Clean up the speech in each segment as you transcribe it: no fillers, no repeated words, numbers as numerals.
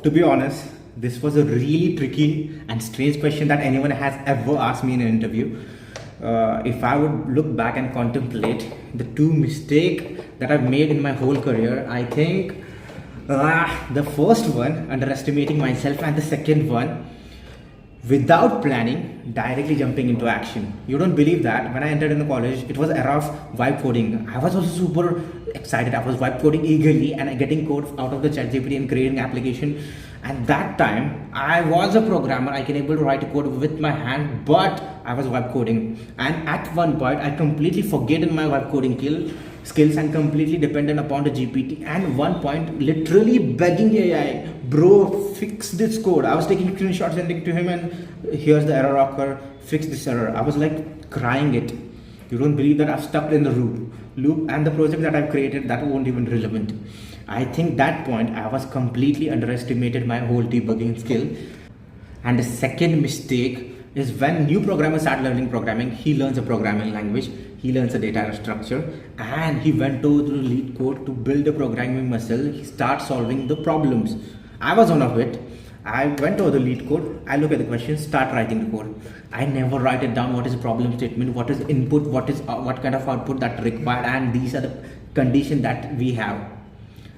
To be honest, this was a really tricky and strange question that anyone has ever asked me in an interview. If I would look back and contemplate the two mistakes that I've made in my whole career, I think the first one, underestimating myself, and the second one, without planning, directly jumping into action. You don't believe that when I entered into college, it was era of vibe coding. I was also super excited. I was vibe coding eagerly and getting code out of the ChatGPT and creating application. And that time, I was a programmer. I can able to write a code with my hand, but I was vibe coding. And at one point, I completely forget in my vibe coding skills and completely dependent upon the GPT. And one point, literally begging AI, bro, fix this code. I was taking screenshots, sending it to him, and here's the error occur, fix this error. I was like crying it. You don't believe that I've stuck in the loop, and the project that I've created that won't even relevant. I think that point I was completely underestimated my whole debugging skill. And the second mistake is when new programmers start learning programming, he learns a programming language, he learns a data structure, and he went to the lead code to build a programming muscle. He starts solving the problems. I was one of it. I went over the lead code, I look at the questions, start writing the code. I never write it down, what is the problem statement, what is input, what kind of output that required, and these are the conditions that we have.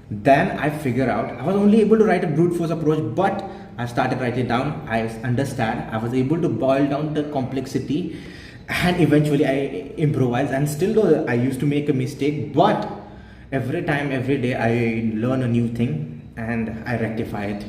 Then I figure out, I was only able to write a brute force approach, but I started writing down, I understand, I was able to boil down the complexity, and eventually I improvise. And still though I used to make a mistake, but every time, every day I learn a new thing and I rectify it.